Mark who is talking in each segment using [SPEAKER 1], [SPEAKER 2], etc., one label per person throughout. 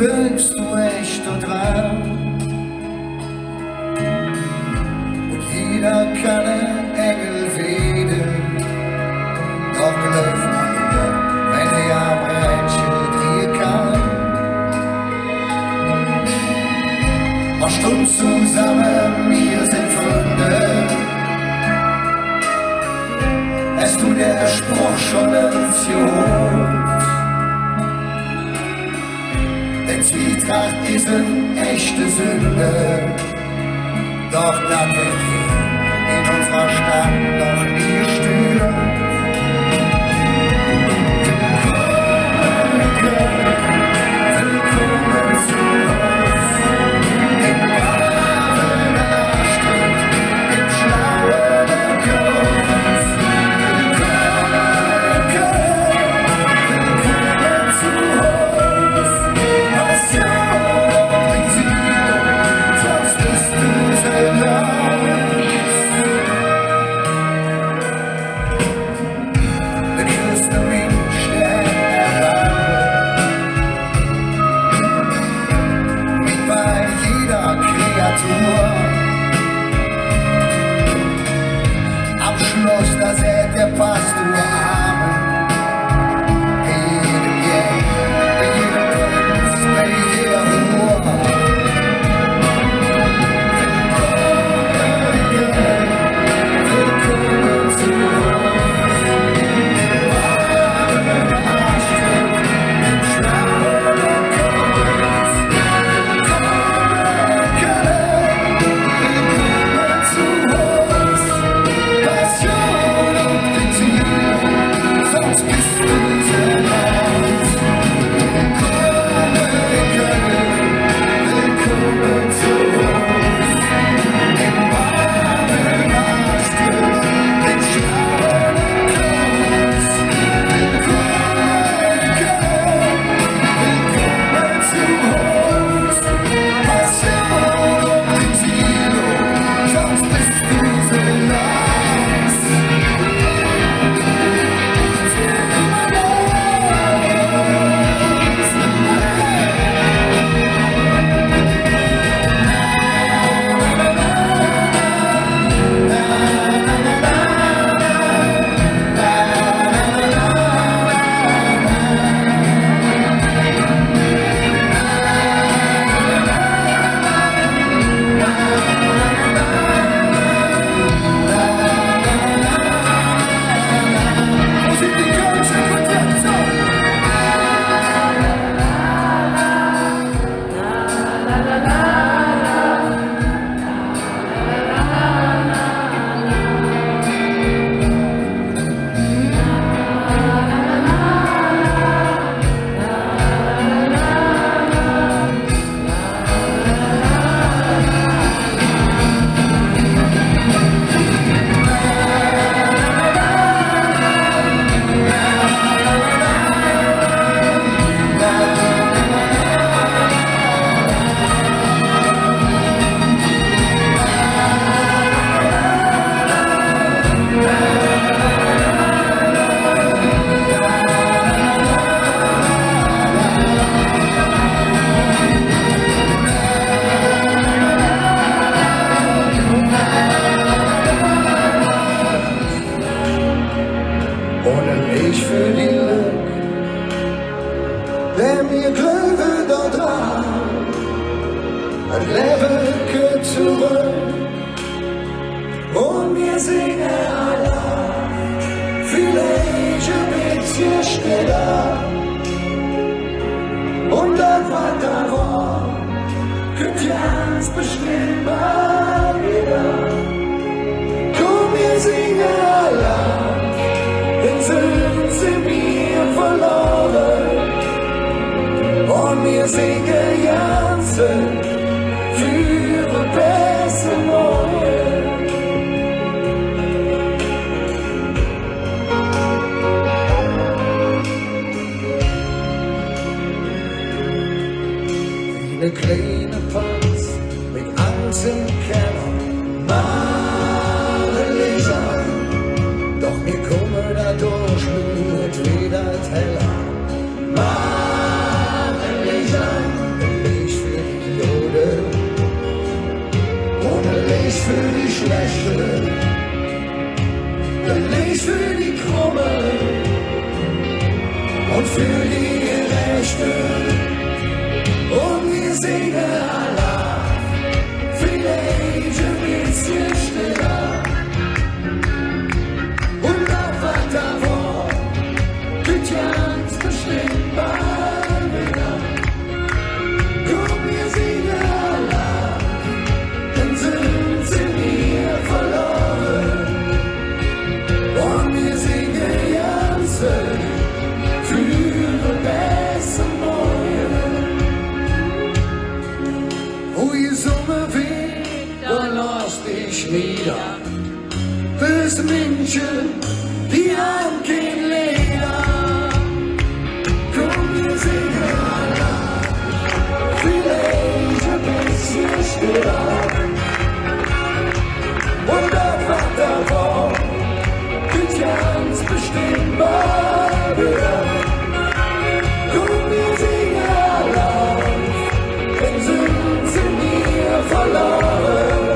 [SPEAKER 1] glückst du echt und dran. Und jeder kann ein Engel werden, doch läuft man nur, wenn die am Rädchen dir kann. Man stund zusammen, wir sind Freunde. Hast du der Spruch schon ins geholt? Denn Zwietracht ist eine echte Sünde, doch das wird in unserer Stadt noch nie stören. Willkommen zu uns, im braven Arschtritt, im schlauen Kunst. Willkommen zu uns, Passion, Plaisir, ein Leben zurück und wir singen alle vielleicht ein bisschen schneller und das, was da war, könnt ganz bestimmt mal wieder. Komm, wir singen alle, dann sind sie mir verloren und wir singen ganz für ein besser Morgen. Wie eine kleine Panz mit Angst im Keller, machen Licht an, doch wir kommen da durch, wird wieder heller. Machen Licht an, ein Licht für die Juden und ein Licht für die Schlechten, ein Licht für die Krummen und für die Gerechten. Und wir singen alle, vielleicht ein bisschen schneller. Und auf was da war, wird ganz bestimmt mal wieder. Komm, wir singen alle, dann sind sie mir verloren. Und wir singen ganz für ein besser Morgen. Wo die Sonne weht, da lass dich nieder. Bis München, die haben kein Leder. Komm, wir singen alle, vielleicht ein bisschen schneller. Und das, was da war, wird ganz bestimmt mal wieder. Komm, wir singen alle, dann sind sie mir verloren.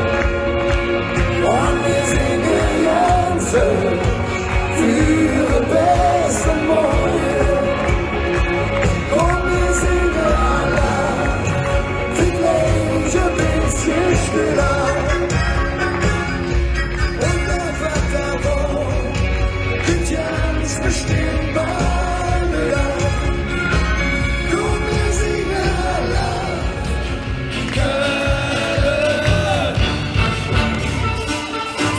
[SPEAKER 1] Und wir singen ganz für ein besser Morgen. Und wir singen alle, vielleicht ein bisschen schneller. Und das, was da war, wird ganz bestimmt mal wieder. Komm, wir singen alle.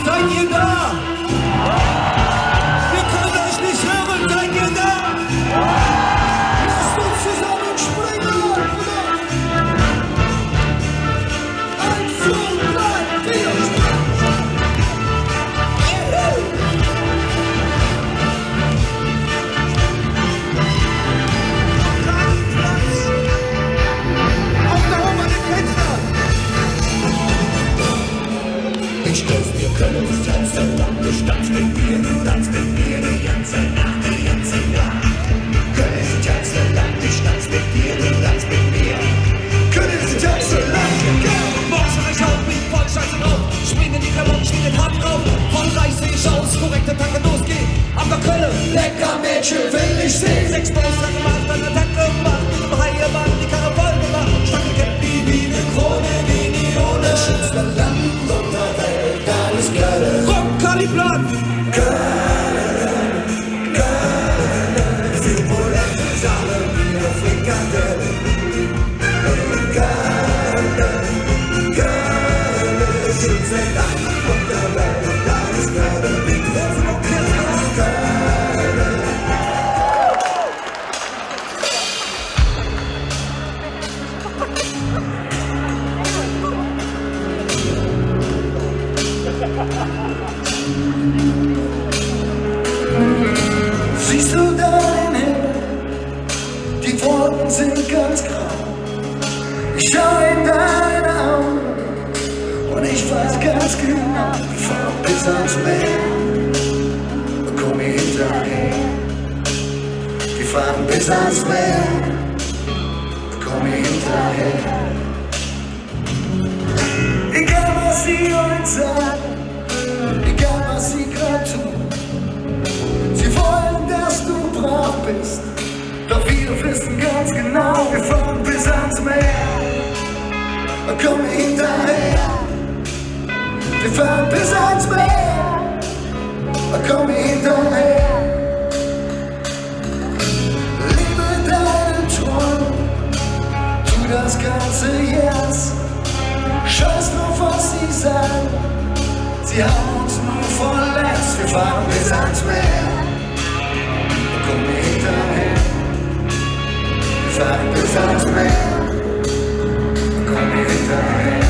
[SPEAKER 2] Seid ihr da? Wir können euch nicht hören, seid ihr da?
[SPEAKER 1] Lasst uns zusammen springen! 1, 2, 3, 4!
[SPEAKER 2] Auf der Hohen den Fenster!
[SPEAKER 1] Ich glaub, wir können uns tanzen, ich tanz mit mir, du tanz mit mir, die ganze Nacht, die ganze Nacht. Können Sie tanzen lang, ich tanz mit dir, du tanz mit mir. Können Sie tanzen lang,
[SPEAKER 2] Morgens mach ich auf, mich voll scheiße drauf. Spring in die Klamotten, spiel den Harten drauf. Von reich seh ich aus, korrekte Tanke losgehen. Ab der Kölle,
[SPEAKER 1] lecker Mädchen will ich sehen.
[SPEAKER 2] 6 Bäuser gemacht, dann Attacke gemacht. Mit dem Haiemann die Karre voll gemacht. Stachelkäppi wie ne Krone, Geniole.
[SPEAKER 1] Schönste Land und der Welt, alles Kleiner.
[SPEAKER 2] Roncalliplatz!
[SPEAKER 1] Für Polette, Sahne, Bier, Frikadelle. Schönste Land und der Welt, alles Kleiner. Beethoven Orchester Bonn. Siehst du da den Himmel? Die Wolken sind ganz grau. Ich schau in deine Augen und ich weiß ganz genau, wir fahren bis ans Meer und komm mir hinterher. Wir fahren bis ans Meer und komm mir hinterher. Egal was sie heute sagen, egal was sie grad tun, sie wollen, dass du brav bist, doch wir wissen ganz genau, wir fahren bis ans Meer komm hinterher. Wir fahren bis ans Meer, komm hinterher. Liebe deine Träume, tu das ganze Yes. Scheiß drauf, was sie sagen, sie haben uns nur verletzt. Wir fahren bis ans Meer, komm hinterher. Wir fahren bis ans Meer, komm hinterher.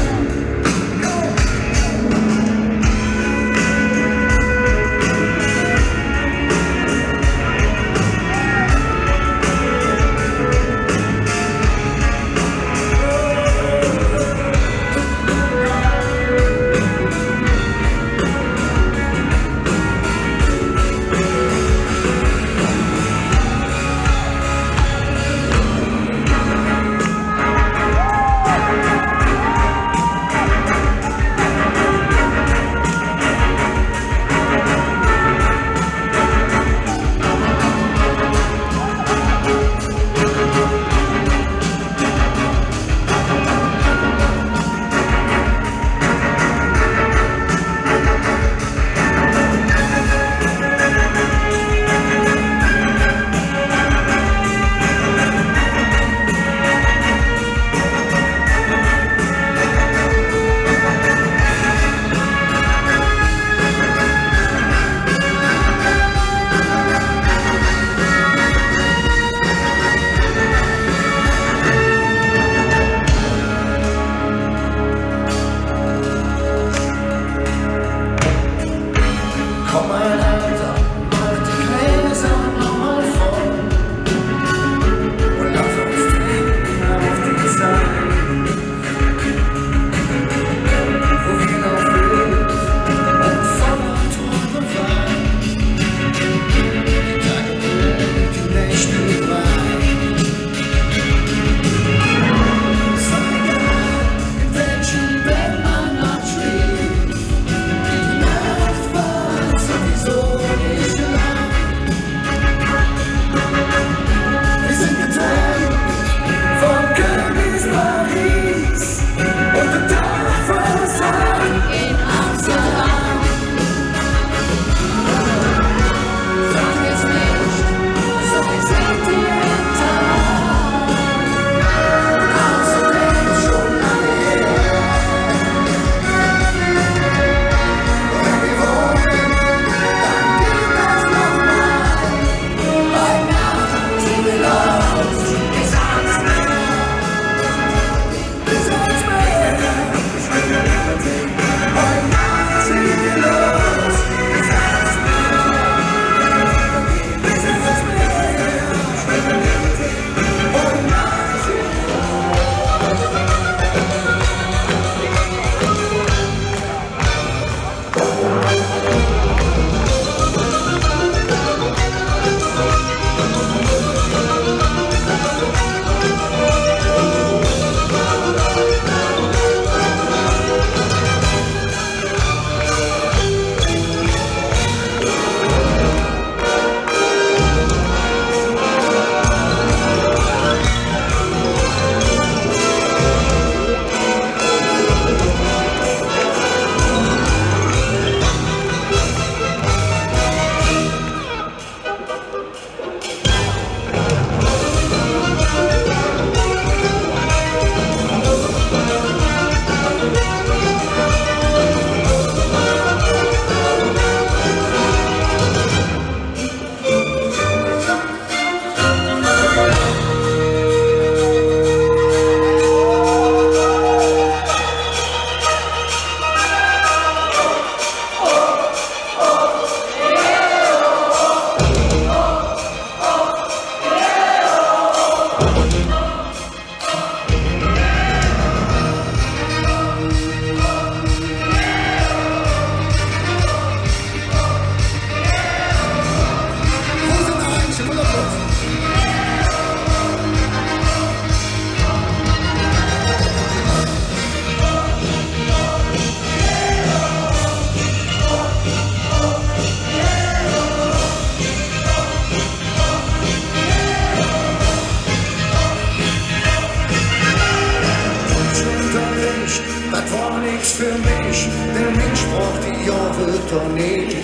[SPEAKER 1] das war nix für mich, der Mensch braucht die Jahre doch nicht.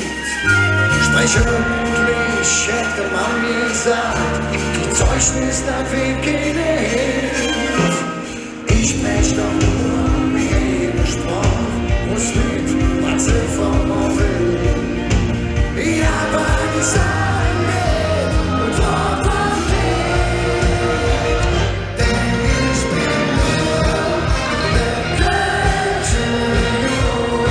[SPEAKER 1] Sprech öffentlich, hätte man mir gesagt, die Zeugnis, das will keine Hilfe. Ich sprech doch nur meine Sprache, muss nicht, was sie von mir will. Ich hab ein gesagt, nee, und war von dir, denn ich bin nur der gleiche Junge.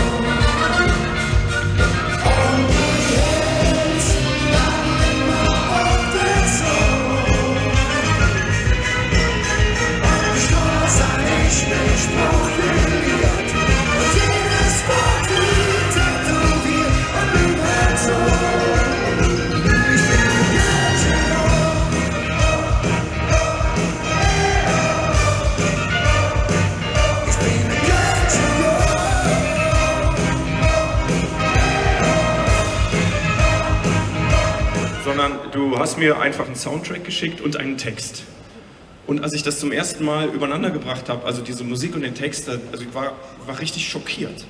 [SPEAKER 1] Und die Hälfte lang immer auf der Zunge. Und ich los an ich den Spruch liliert und jedes Wort wie tätowiert und immer so.
[SPEAKER 3] Sondern du hast mir einfach einen Soundtrack geschickt und einen Text. Und als ich das zum ersten Mal übereinander gebracht habe, also diese Musik und den Text, also ich war richtig schockiert.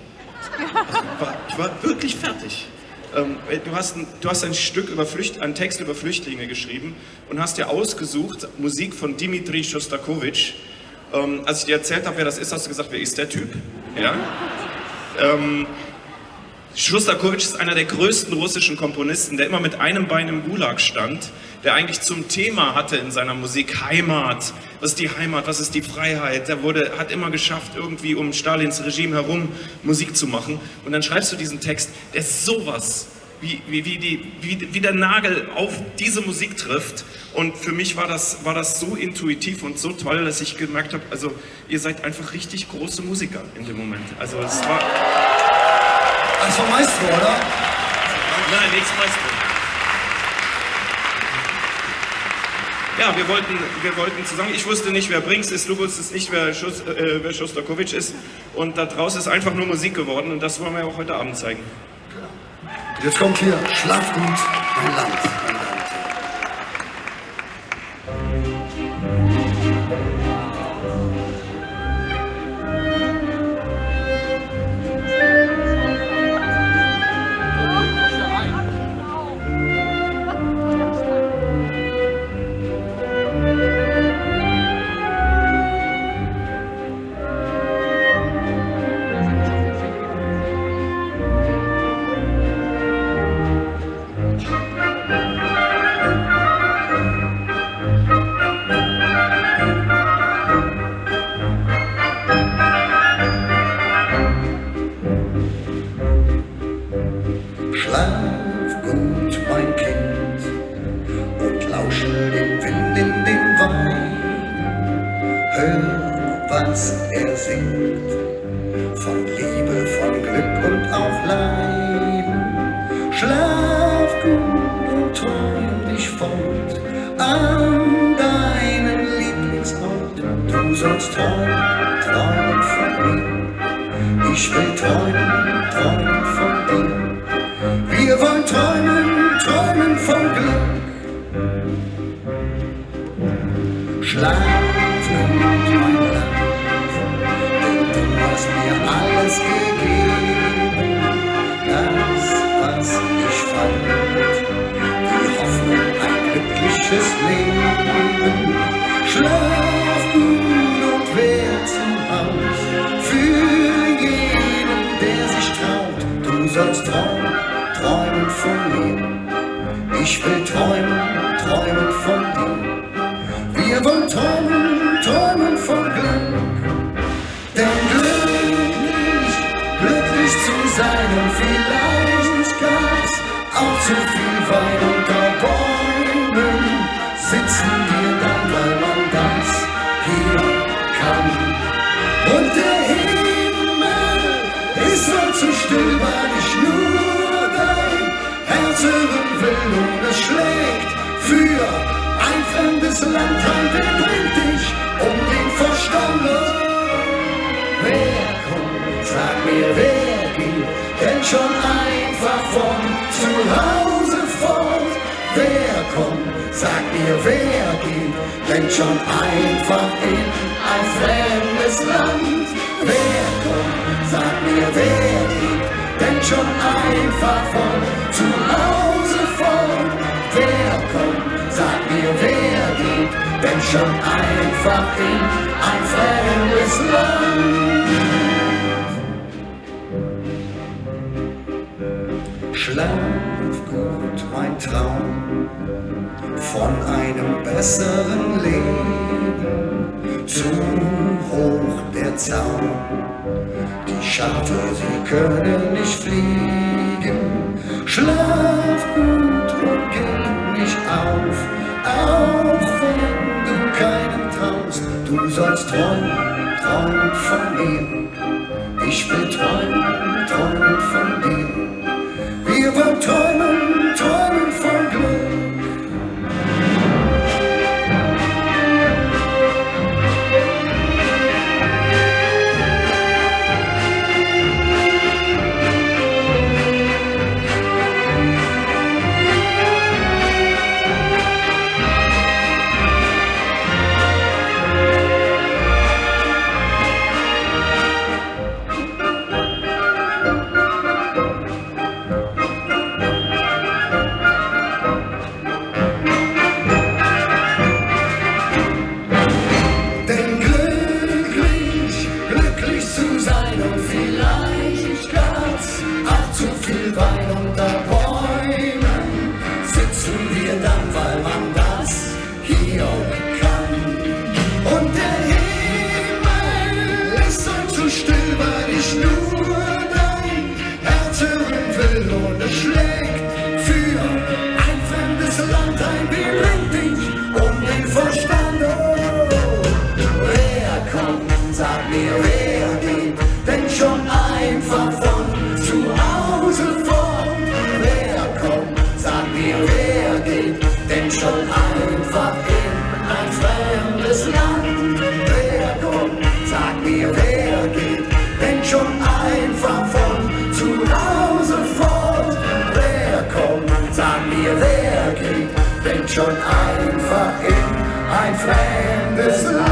[SPEAKER 3] Also ich war wirklich fertig. Du hast ein Stück einen Text über Flüchtlinge geschrieben und hast dir ausgesucht, Musik von Dmitri Schostakowitsch. Als ich dir erzählt habe, wer das ist, hast du gesagt, wer ist der Typ? Ja? Schostakowitsch ist einer der größten russischen Komponisten, der immer mit einem Bein im Gulag stand, der eigentlich zum Thema hatte in seiner Musik Heimat. Was ist die Heimat? Was ist die Freiheit? Hat immer geschafft, irgendwie um Stalins Regime herum Musik zu machen. Und dann schreibst du diesen Text, der sowas wie der Nagel auf diese Musik trifft. Und für mich war das so intuitiv und so toll, dass ich gemerkt habe, also ihr seid einfach richtig große Musiker in dem Moment. Also es war...
[SPEAKER 1] Das war Maestro, oder?
[SPEAKER 3] Nein, nichts Maestro. Ja, wir wollten zusammen, ich wusste nicht, wer Brinks ist, du wusstest nicht, wer Schostakowitsch ist. Und da draußen ist einfach nur Musik geworden und das wollen wir auch heute Abend zeigen.
[SPEAKER 1] Jetzt kommt hier, schlaf gut, mein Land. Denn schon einfach in ein fremdes Land Wer kommt, sag mir, wer geht, denn schon einfach von zu Hause fort. Wer kommt, sag mir, wer geht, denn schon einfach in ein fremdes Land. Schlaf gut, mein Traum von einem besseren Leben. Zu hoch der Zaun, die Schafe, sie können nicht fliegen. Schlaf gut und gib nicht auf, auch wenn du keinen traust. Du sollst träumen, träumen von mir. Ich will träumen, träumen von dir. Wir wollen träumen, träumen von Glück. Schon einfach in ein fremdes Land.